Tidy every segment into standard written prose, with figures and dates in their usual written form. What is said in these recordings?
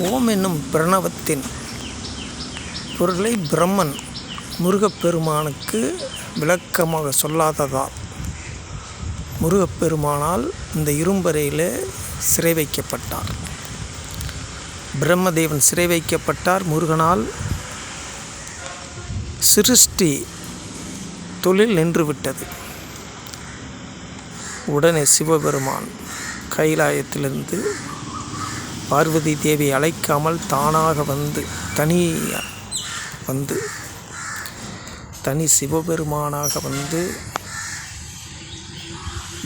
ஓம் என்னும் பிரணவத்தின் பொருளை பிரம்மன் முருகப்பெருமானுக்கு விளக்கமாக சொல்லாததால் முருகப்பெருமானால் இந்த இரும்பறையில் சிறை வைக்கப்பட்டார். பிரம்மதேவன் சிறை வைக்கப்பட்டார். முருகனால் சிருஷ்டி தொழில் நின்றுவிட்டது. உடனே சிவபெருமான் கைலாயத்திலிருந்து பார்வதி தேவி அழைக்காமல் தானாக தனி சிவபெருமானாக வந்து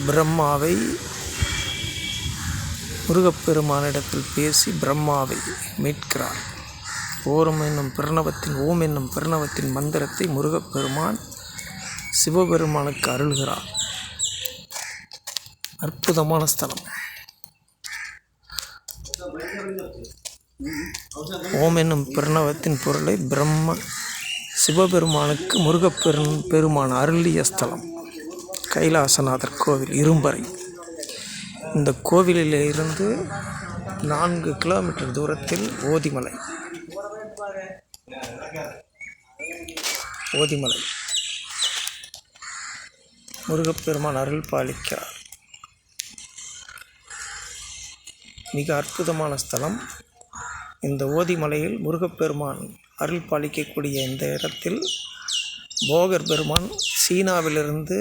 பிரம்மாவை முருகப்பெருமானிடத்தில் பேசி பிரம்மாவை மீட்கிறார். ஓம் என்னும் பிரணவத்தின் மந்திரத்தை முருகப்பெருமான் சிவபெருமானுக்கு அருள்கிறார். அற்புதமான ஸ்தலம். ஓம் என்னும் பிரணவத்தின் பொருளை சிவபெருமானுக்கு முருகப்பெருமான் அருளிய ஸ்தலம் கைலாசநாதர் கோவில் இரும்பறை. இந்த கோவிலில் இருந்து 4 கிலோமீட்டர் தூரத்தில் ஓதிமலை முருகப்பெருமான் அருள் பாலிக்கிறார். மிக அற்புதமான ஸ்தலம். இந்த ஓதிமலையில் முருகப்பெருமான் அருள் பாலிக்கக்கூடிய இந்த இடத்தில் போகர் பெருமான் சீனாவிலிருந்து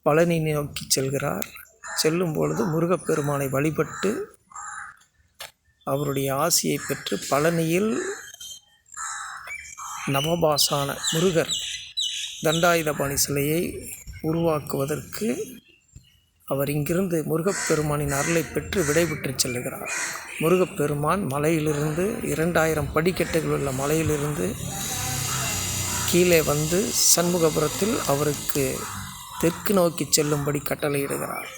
பழனி நோக்கி செல்கிறார். செல்லும் பொழுது முருகப்பெருமானை வழிபட்டு அவருடைய ஆசியை பெற்று பழனியில் நவபாசான முருகர் தண்டாயுதபாணி சிலையை உருவாக்குவதற்கு அவர் இங்கிருந்து முருகப்பெருமானின் அருளை பெற்று விடைபெற்று செல்லுகிறார். முருகப்பெருமான் மலையிலிருந்து 2000 படிக்கட்டுகள் உள்ள மலையிலிருந்து கீழே வந்து சண்முகபுரத்தில் அவருக்கு தெற்கு நோக்கி செல்லும்படி கட்டளையிடுகிறார்.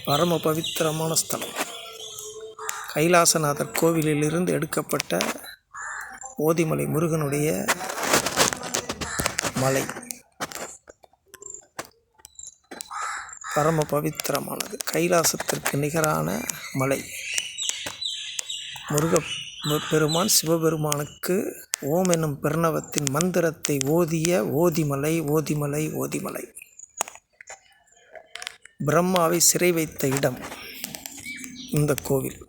பரம பவித்திரமான ஸ்தலம். கைலாசநாதர் கோவிலிலிருந்து எடுக்கப்பட்ட ஓதிமலை முருகனுடைய மலை பரம பவித்திரமானது. கைலாசத்திற்கு நிகரான மலை. முருகப்பெருமான் சிவபெருமானுக்கு ஓம் என்னும் பிரணவத்தின் மந்திரத்தை ஓதிய ஓதிமலை. பிரம்மாவை சிறை வைத்த இடம் இந்த கோவில்.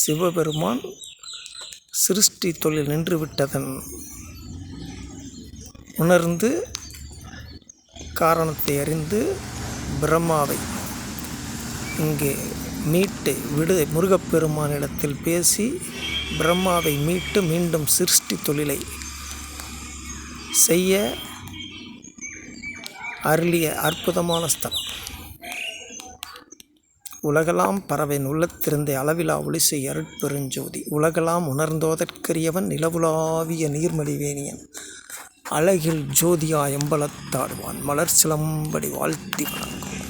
சிவபெருமான் சிருஷ்டி தொழில் நின்றுவிட்டதன் உணர்ந்து காரணத்தை அறிந்து பிரம்மாவை இங்கே மீட்டு முருகப்பெருமானிடத்தில் பேசி பிரம்மாவை மீட்டு மீண்டும் சிருஷ்டி தொழிலை செய்ய அருளிய அற்புதமான ஸ்தலம். உலகலாம் பறவையின் உள்ளத்திருந்த அளவிலா ஒளிசை அருட்பெருஞ்சோதி உலகலாம் உணர்ந்தோதற்கரியவன் நிலவுலாவிய நீர்மலிவேணியன் அழகில் ஜோதியா எம்பலத்தாடுவான் மலர் சிலம்படி வாழ்த்தி வணங்கும்.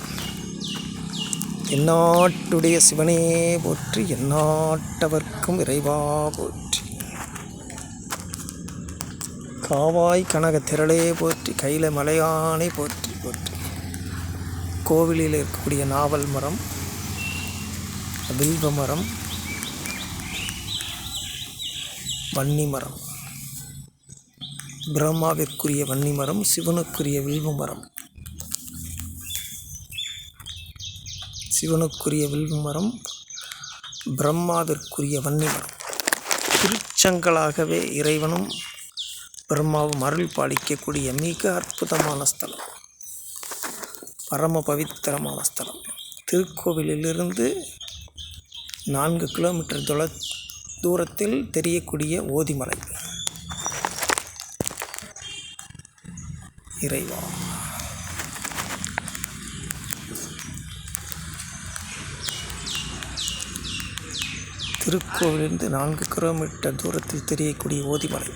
எந்நாட்டுடைய சிவனே போற்றி, எந்நாட்டவர்க்கும் இறைவா போற்றி. காவாய் கனக திரளே போற்றி, கையில மலையானை போற்றி. கோவிலில் இருக்கக்கூடிய நாவல் மரம், வில்வ மரம், வன்னி மரம், பிரம்மாவிற்குரிய வன்னி மரம், சிவனுக்குரிய வில்வ மரம், பிரம்மாவிற்குரிய வன்னி மரம். திருச்சங்களாகவே இறைவனும் பிரம்மாவும் அருள் பாலிக்கக்கூடிய மிக அற்புதமான ஸ்தலம். பரம பவித்திரமான ஸ்தலம். திருக்கோவிலிலிருந்து 4 கிலோமீட்டர் தூரத்தில் தெரியக்கூடிய ஓதிமலை. இறைவா, திருக்கோவிலிருந்து 4 கிலோமீட்டர் தூரத்தில் தெரியக்கூடிய ஓதிமலை.